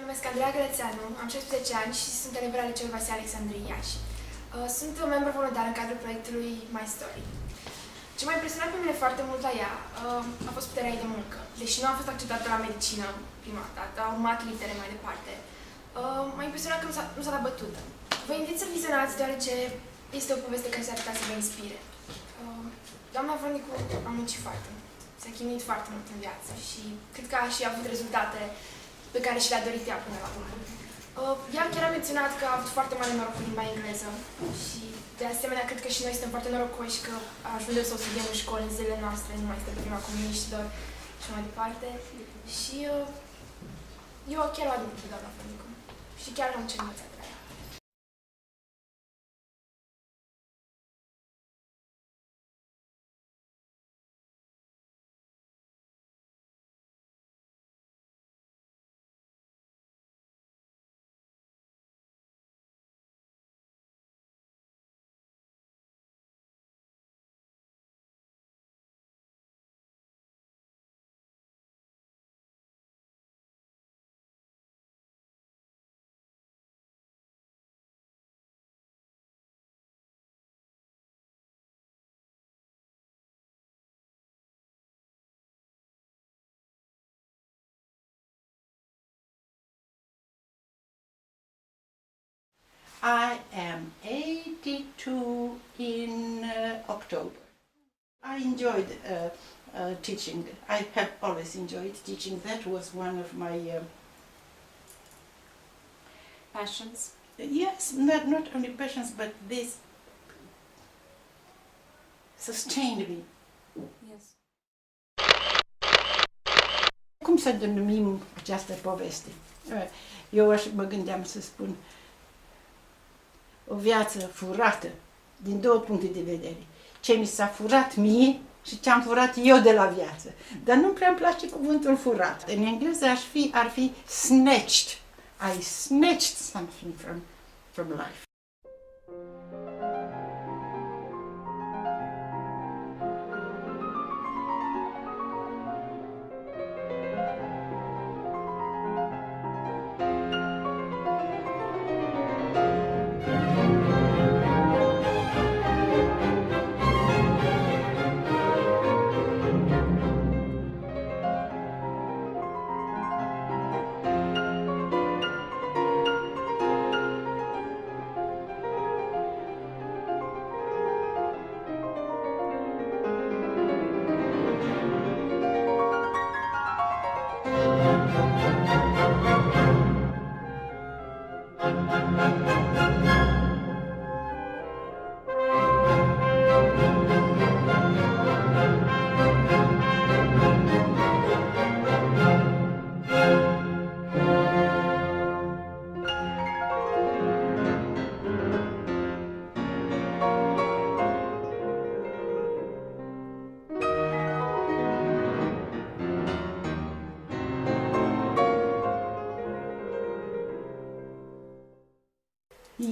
numesc Andreea Gălățeanu, am 16 ani și sunt elev la Liceul Vasile Alexandru Iași. Sunt un membru voluntar în cadrul proiectului My Story. Ce m-a impresionat pe mine foarte mult la ea a fost puterea ei de muncă. Deși nu am fost acceptată la medicină prima dată, a urmat litere mai departe. M-a impresionat că nu s-a dat bătută. Vă invit să vizionați, deoarece este o poveste care s-ar putea să vă inspire. Doamna Vronicu a muncit foarte mult, s-a chinuit foarte mult în viață și cred că a și avut rezultate pe care și le-a dorit ea până la urmă. Ea chiar a menționat că a avut foarte mare noroc cu limba engleză și de asemenea cred că și noi suntem foarte norocoși că ajungem să o studiem în școli în zilele noastre, nu mai este pe prima comuniștilor și mai departe. Și eu chiar o admir pe doamna Vronicu și chiar am ce învățat de la ea. I am 82 in October. I enjoyed teaching. I have always enjoyed teaching. That was one of my Passions? yes, not only passions, but this sustained me. Yes. Cum să denumim această poveste? Eu mă gândeam să spun o viață furată din două puncte de vedere. Ce mi s-a furat mie și ce am furat eu de la viață. Dar nu prea îmi place cuvântul furat. În engleză ar fi snatched. I snatched something from life.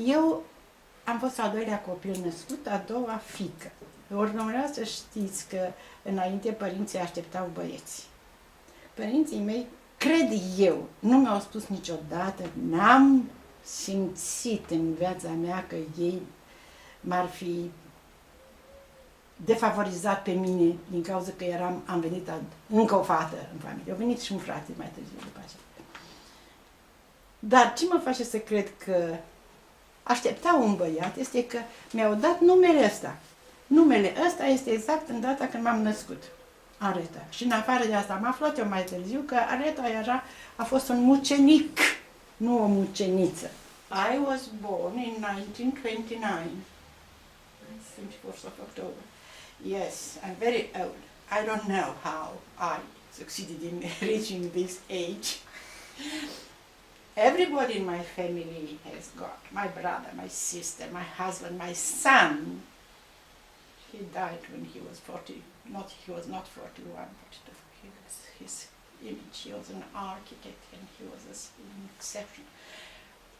Eu am fost al doilea copil născut, a doua fiică. Ori dumneavoastră știți că înainte părinții așteptau băieți. Părinții mei, cred eu, nu mi-au spus niciodată, n-am simțit în viața mea că ei m-ar fi defavorizat pe mine din cauza că am venit încă o fată în familie. A venit și un frate mai târziu după aceea. Dar ce mă face să cred că așteptau un băiat este că mi-au dat numele ăsta. Numele ăsta este exact în data când m-am născut, Areta. Și în afară de asta am aflat eu mai târziu că Areta a fost un mucenic, nu o muceniță. I was born in 1929. 24th of October. Yes, I'm very old. I don't know how I succeeded in reaching this age. Everybody in my family has got my brother, my sister, my husband, my son. He died when he was 40. He was not 41, but he was his image. He was an architect and he was an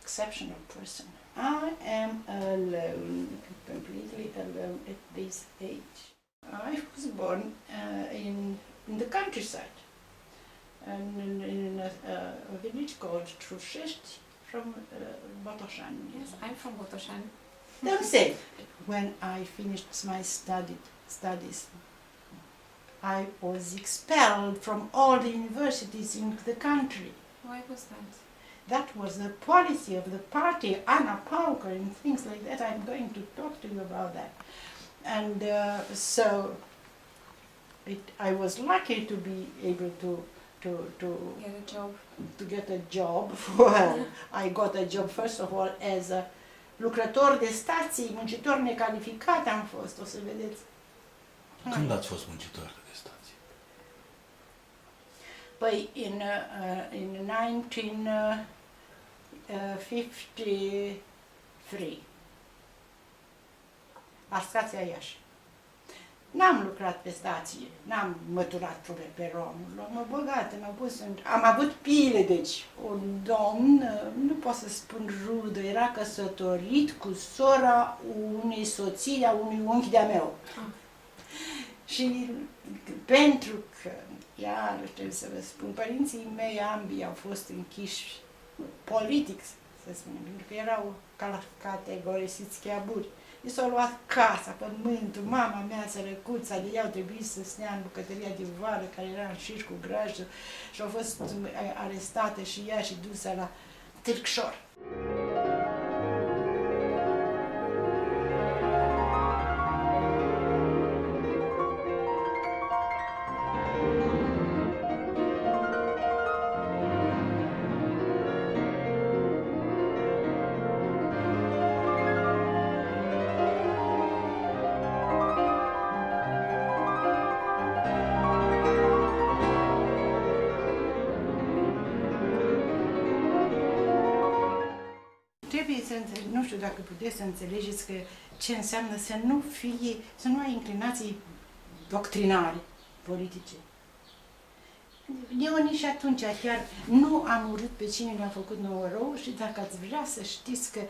exceptional person. I am alone, completely alone at this age. I was born in the countryside. in a village called Trușești from Botoșani. Yes, I'm from Botoșani. Don't say. When I finished my studies, I was expelled from all the universities in the country. Why was that? That was the policy of the party, Ana Pauker, and things like that. I'm going to talk to you about that. And so I was lucky to be able to Get a job. get a job. Well, I got a job first of all as a lucrător de stații, muncitor necalificat am fost, o să vedeți. Când ați fost muncitor de stație? Păi, in 1953, la stația Iași. N-am lucrat pe stație, n-am măturat pe peronul, m-am băgat, am avut pile, deci un domn, nu pot să spun rudă, era căsătorit cu sora unei soții a unui unchi de-a meu. Și pentru că, iar trebuie să vă spun, părinții mei ambii au fost închiși politic, să spunem, pentru că erau categorisiți chiaburi. I s-au luat casa, pământul, mama mea, sărăcuța, de ea au trebuit să stea în bucătăria de vară, care era în șir cu grajdă, și au fost arestată și ea și dusă la Târgșor. Trebuie să înțelegeți, nu știu dacă puteți să înțelegeți că ce înseamnă să nu ai inclinații doctrinare, politice. Eu nici atunci chiar nu am urât pe cine le-a făcut nouă rău și dacă ați vrea să știți că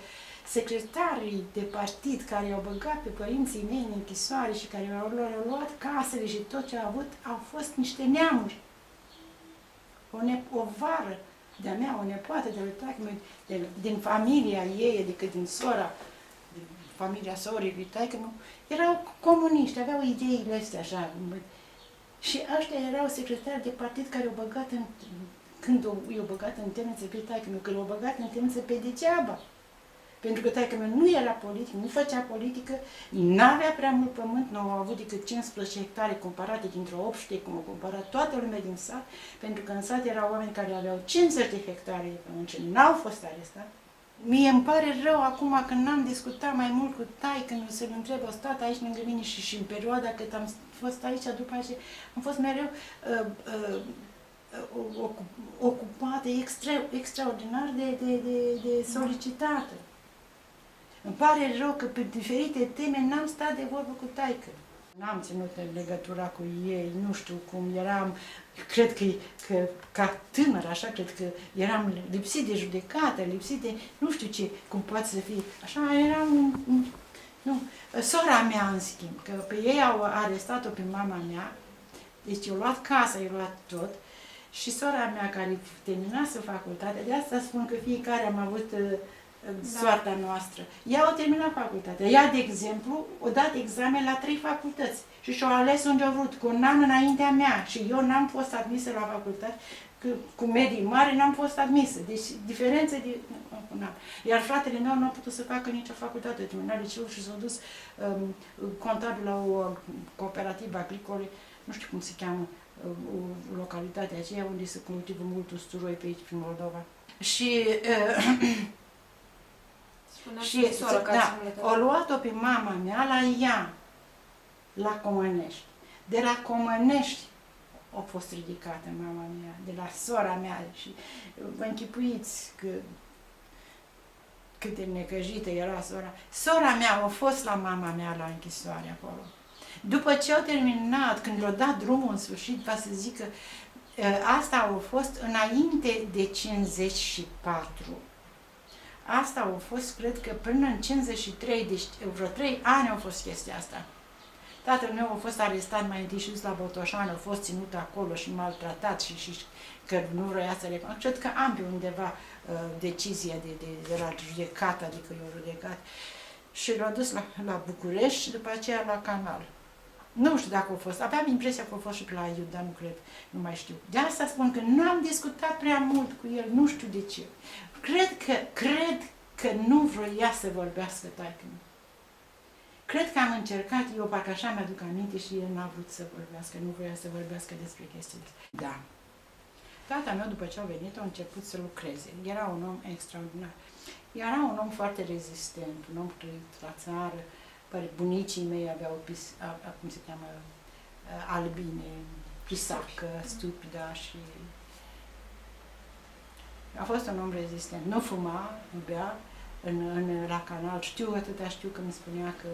secretarii de partid care au băgat pe părinții mei în închisoare și care le-au luat casele și tot ce au avut, au fost niște neamuri. O vară de-a mea, o nepoată de lui taică-meu, din familia ei, adică din sora, din familia sorii lui taică-meu, erau comuniști, aveau ideile astea așa. Și ăștia erau secretari de partid care au băgat când i-au băgat în temniță pe taică-meu, că l-au băgat în temniță pe degeaba. Pentru că taică-meu nu era politic, nu făcea politică, n-avea prea mult pământ, nu au avut decât 15 hectare comparate dintr-o obște, cum au comparat toată lumea din sat, pentru că în sat erau oameni care aveau 50 de hectare de pământ și n-au fost arestați. Mie îmi pare rău acum că n-am discutat mai mult cu taică-meu să-l întreb, o stat aici lângă mine și în perioada cât am fost aici, după aceea, am fost mereu ocupată, extraordinar de solicitată. Îmi pare rău că pe diferite teme n-am stat de vorbă cu taică. N-am ținut legătura cu ei, nu știu cum eram, cred că ca tânăr, așa, cred că eram lipsit de judecată, lipsit de, nu știu ce, cum poate să fie, așa eram, nu. Sora mea, în schimb, că pe ei au arestat-o pe mama mea, deci i-au luat casa, i-au luat tot, și sora mea care terminase facultatea, de asta spun că fiecare am avut soarta noastră. Ea a terminat facultatea. Ea, de exemplu, a dat examen la 3 facultăți și și-a ales unde a vrut, cu un an înaintea mea. Și eu n-am fost admisă la facultate, că cu medii mari n-am fost admisă. Deci, diferențe de un an. Iar fratele meu nu a putut să facă nicio facultate, terminat liceul și s-a dus contabil la o cooperativă agricole, nu știu cum se cheamă, localitatea aceea unde se cultivă mult usturoi pe aici, prin Moldova. Și o luat-o pe mama mea la ea, la Comănești. De la Comănești a fost ridicată mama mea, de la sora mea. Și vă închipuiți cât de necăjită era sora. Sora mea a fost la mama mea la închisoare acolo. După ce au terminat, când le-au dat drumul în sfârșit, va să zic că asta a fost înainte de 54. Asta a fost, cred că, până în 53, deci vreo 3 ani au fost chestia asta. Tatăl meu a fost arestat mai întâi și dus la Botoșani, a fost ținut acolo și maltratat și că nu vrea să recunoască. Cred că am pe undeva decizia de la judecat, adică eu judecat. Și l-a dus la București și după aceea la Canal. Nu știu dacă a fost, aveam impresia că a fost și pe la Iud, dar nu cred, nu mai știu. De asta spun că nu am discutat prea mult cu el, nu știu de ce. Cred că nu vroia să vorbească taică-mi. Cred că am încercat, eu parcă așa mi-aduc aminte și el n-a vrut să vorbească, nu voia să vorbească despre chestiile. Da. Tata meu, după ce a venit, a început să lucreze. Era un om extraordinar. Era un om foarte rezistent, un om trăit la țară. Bunicii mei aveau, cum se cheamă, albine, pisacă, stupida și... A fost un om rezistent. Nu fuma, nu bea, la Canal. Știu că mi spunea că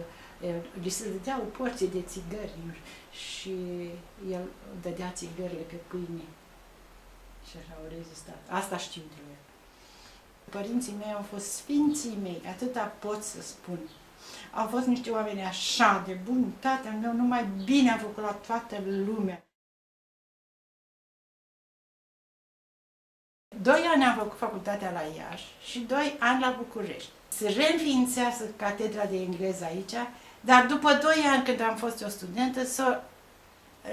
li se dădeau porții de țigări și el dădea țigările pe pâine. Și așa au rezistat. Asta știu de el. Părinții mei au fost sfinții mei, atâta pot să spun. Au fost niște oameni așa de buni. Tatăl meu numai bine a făcut la toată lumea. 2 ani am făcut facultatea la Iași și 2 ani la București. Se reînființează catedra de engleză aici, dar după 2 ani, când am fost o studentă, s-a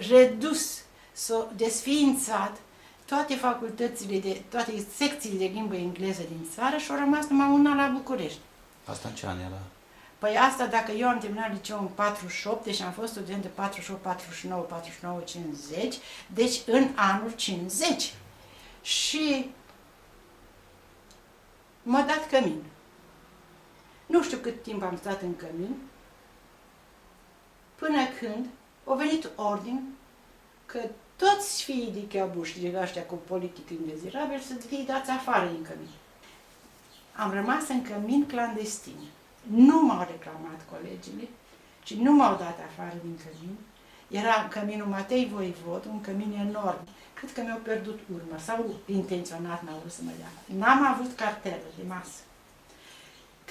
redus, s-a desființat toate facultățile, toate secțiile de limbă engleză din țară și au rămas numai una la București. Asta în ce an era? Păi asta, dacă eu am terminat liceul în 48, deci am fost student de 48, 49, 49, 50, deci în anul 50. Și m-a dat cămin. Nu știu cât timp am stat în cămin, până când a venit ordin că toți fiii de cheabuși, de ăștia cu politic indezirabil, să fie dați afară din cămin. Am rămas în cămin clandestin. Nu m-au reclamat colegii, ci nu m-au dat afară din cămin. Era căminul Matei Voivod, un cămin enorm. Cred că mi-au pierdut urmă sau intenționat n-au vrut să mă dea. N-am avut cartelă de masă.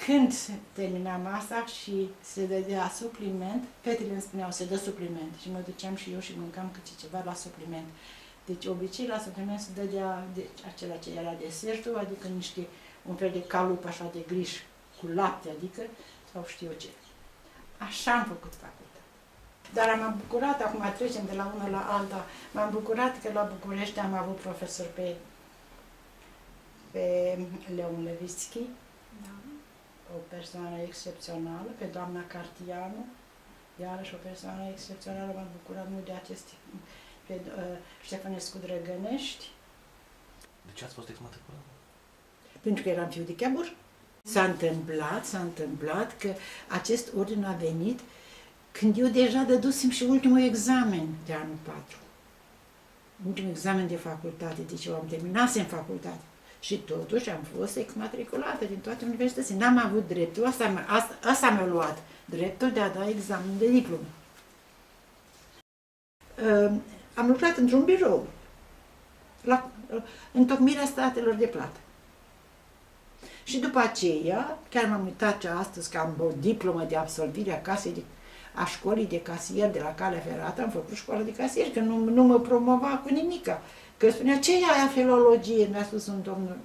Când termina masa și se dădea supliment, fetele îmi spuneau, se dă supliment. Și mă duceam și eu și mâncam câte ceva la supliment. Deci obicei la supliment se dădea acela ce era desertul, adică un fel de calup așa de griș cu lapte, adică, sau știu eu ce. Așa am făcut facultate. Dar m-am bucurat, acum trecem de la una la alta, m-am bucurat că la București am avut profesor pe Leon Levitsky, Da. o persoană excepțională, pe doamna Cartianu, iarăși o persoană excepțională, m-am bucurat mult de aceste, pe Ștefănescu Drăgănești. De ce ați fost exmatriculat? Pentru că eram fiu de cheabur. S-a întâmplat că acest ordin a venit când eu deja dădusem și ultimul examen de anul 4. Ultimul examen de facultate, deci eu am terminat în facultate. Și totuși am fost exmatriculată din toate universitățile. N-am avut dreptul, asta mi-a luat, dreptul de a da examen de diplomă. Am lucrat într-un birou, la întocmirea statelor de plată. Și după aceea, chiar m-am uitat astăzi că am o diplomă de absolvire a școlii de casier de la Calea Ferată, am făcut școală de casier, că nu mă promova cu nimica. Că spunea, ce e aia filologie? Mi-a spus un domnul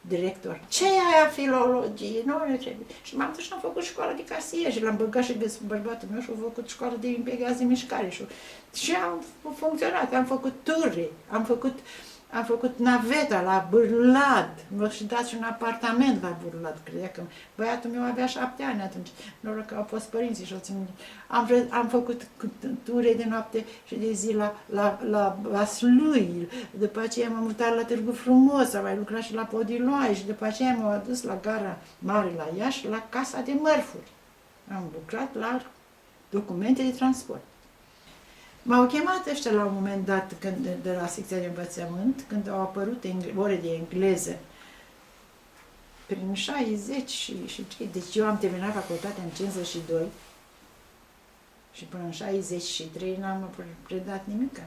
director. Ce e aia filologie? Nu trebuie. Și m-am dus și am făcut școală de casier și l-am băgat și pe bărbatul meu și am făcut școală de impiegați de mișcare. Și am funcționat, am făcut ture, am făcut naveta la Bârlad, m-a și dat și un apartament la Bârlad, credea că băiatul meu avea 7 ani atunci, noroc că au fost părinții și am făcut ture de noapte și de zi la Vaslui, după aceea m-am mutat la Târgu Frumos, am mai lucrat și la Podiloae și după aceea m-am adus la gara mare la Iași, la Casa de Mărfuri. Am lucrat la documente de transport. M-au chemat ăștia la un moment dat de la secția de învățământ, când au apărut ore de engleză, prin 60 și deci eu am terminat facultatea în 52 și până în 63 n-am predat nimic.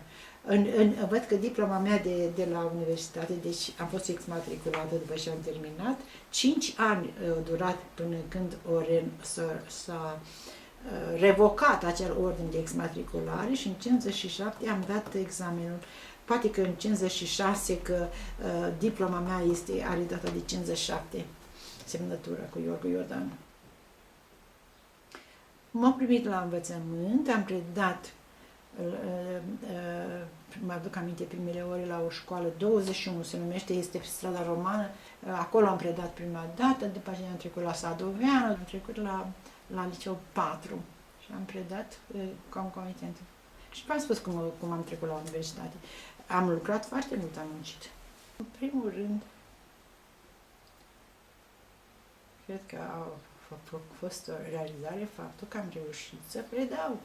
Văd că diploma mea de la universitate, deci am fost exmatriculată după ce am terminat, 5 ani au durat până când s-a revocat acel ordin de exmatriculare și în 57 am dat examenul. Poate că în 56, că diploma mea are data de 57, semnătura cu Iorgu Iordanu. M-am primit la învățământ, am predat, mă aduc aminte primele ore la o școală, 21 se numește, este pe strada Romană, acolo am predat prima dată, după aceea am trecut la Sadoveanu, am trecut la liceu 4 și am predat concomitent. Și v-am spus cum am trecut la universitate. Am lucrat foarte mult, am muncit. În primul rând, cred că a fost o realizare faptul că am reușit să predau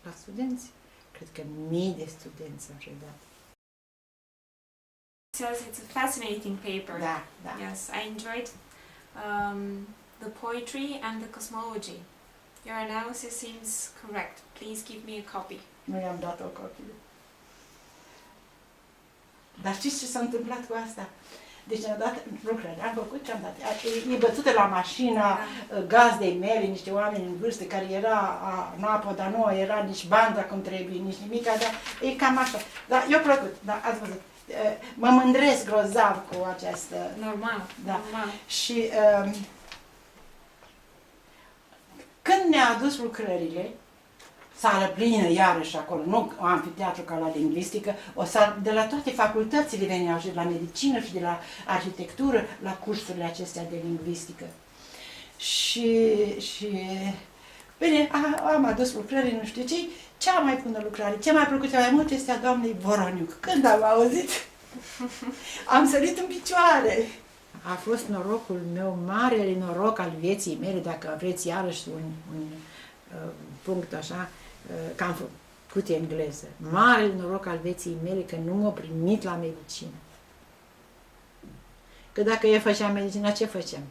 la studenți. Cred că mii de studenți am predat. Says it's a fascinating paper. Da, da. Yes, I enjoyed the poetry and the cosmology. Your analysis seems correct. Please give me a copy. Nu i-am dat o copie. Dar știți ce s-a întâmplat cu asta? Deci am dat lucrări, am făcut ce am dat. E bătută la mașina gazdei mele, niște oameni în vârstă care era în apă, dar nu era nici banda cum trebuie, nici nimic, dar e cam așa. Dar eu plăcut, da, ați văzut. Mă mândresc grozav cu această... Normal, da. normal. Și când ne-a adus lucrările, sală plină iarăși acolo, nu o amfiteatru ca la lingvistică, o sală, de la toate facultățile veneau și de la medicină și de la arhitectură, la cursurile acestea de lingvistică. Și bine, am adus lucrări, nu știu ce, cea mai bună lucrare, cea mai plăcută mai mult este a doamnei Voroniuc. Când am auzit, am sărit în picioare. A fost norocul meu, marele noroc al vieții mele, dacă vreți iarăși un punct așa, că am făcut engleză. Marele noroc al vieții mele că nu m-a primit la medicină. Că dacă eu făceam medicina, ce făceam?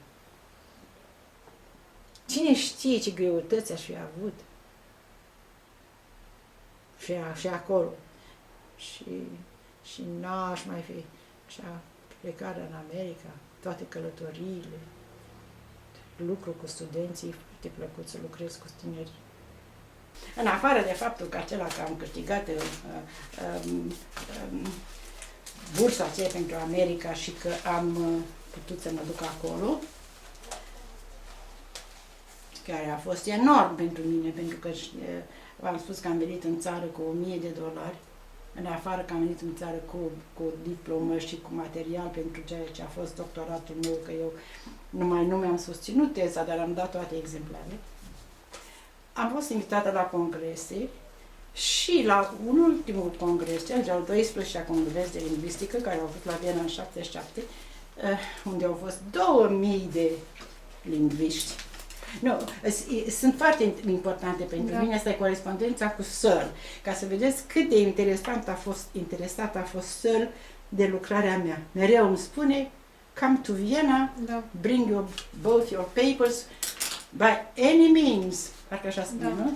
Cine știe ce greutăți aș fi avut? Și acolo. Și n-aș mai fi. Și plecarea în America, toate călătoriile, lucru cu studenții, foarte plăcut să lucrez cu tinerii. În afară de faptul că acela că am câștigat bursa aceea pentru America și că am putut să mă duc acolo, care a fost enorm pentru mine, pentru că v-am spus că am venit în țară cu $1000, în afară că am venit în țară cu diplomă și cu material pentru ceea ce a fost doctoratul meu, că eu nu mi-am susținut teza, dar am dat toate exemplarele. Am fost invitată la congrese și la un ultimul congres, cel de-al 12-lea congres de lingvistică, care au fost la Viena în 77, unde au fost 2000 de lingviști. Nu, sunt foarte importante pentru mine, asta e corespondența cu Searle, ca să vedeți cât de interesat a fost Searle de lucrarea mea. Mereu îmi spune, come to Vienna, bring both your papers, by any means. Parcă așa spune, nu?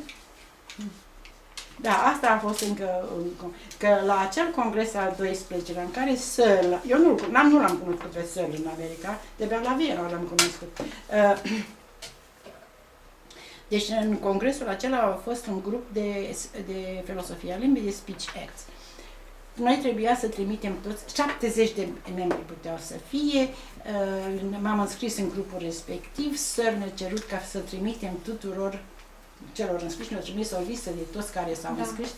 Da, asta a fost încă, că la acel congres al 12-lea, în care Searle, eu nu l-am cunoscut pe Searle în America, de-abia la Viena l-am cunoscut. Deci în congresul acela a fost un grup de filosofie a limbii, de speech acts. Noi trebuia să trimitem toți, 70 de membri puteau să fie, m-am înscris în grupul respectiv, Searle ne-a cerut ca să trimitem tuturor celor înscriși, ne-au trimis o listă de toți care s-au înscris,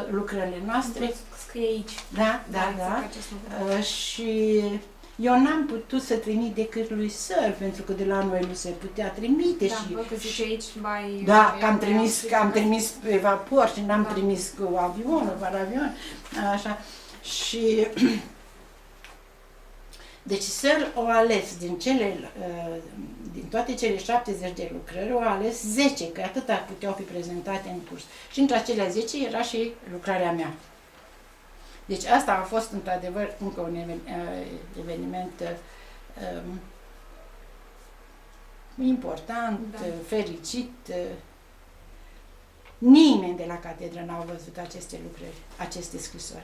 lucrările noastre. Scrie aici. Da. Și eu n-am putut să trimit decât lui Searle, pentru că de la noi nu se putea trimite. Că am trimis pe vapor și n-am trimis cu avionul, fără avion, așa. Și deci Searle o ales din toate cele 70 de lucrări, o ales 10, că atâta puteau fi prezentate în curs. Și între acelea 10 era și lucrarea mea. Deci asta a fost într-adevăr încă un eveniment important, fericit. Nimeni de la catedră n-a văzut aceste lucrări, aceste scrisori.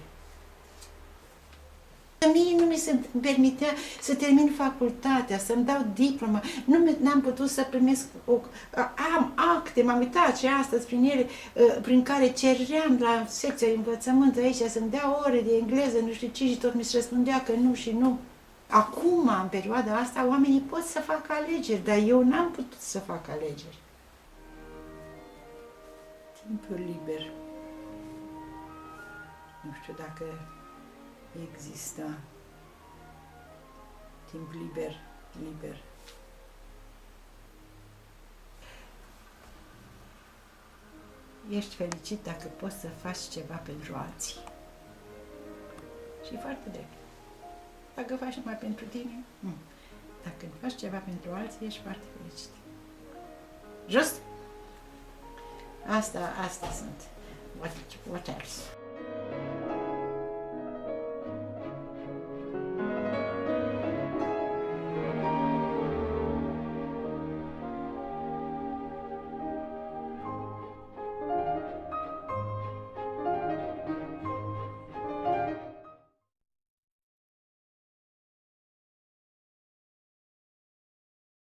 Mie nu mi se permitea să termin facultatea, să-mi dau diploma. N-am putut să primesc am acte, m-am uitat și astăzi prin ele, prin care ceream la secția învățământ aici să-mi dea ore de engleză, nu știu ce, și tot mi se răspundea că nu și nu. Acum, în perioada asta, oamenii pot să facă alegeri, dar eu n-am putut să fac alegeri. Timpul liber. Nu știu dacă există timp liber. Ești fericit dacă poți să faci ceva pentru alții. Și e foarte drept. Dacă faci numai pentru tine, nu. Dacă faci ceva pentru alții, ești foarte fericit. Just? Asta sunt. What else?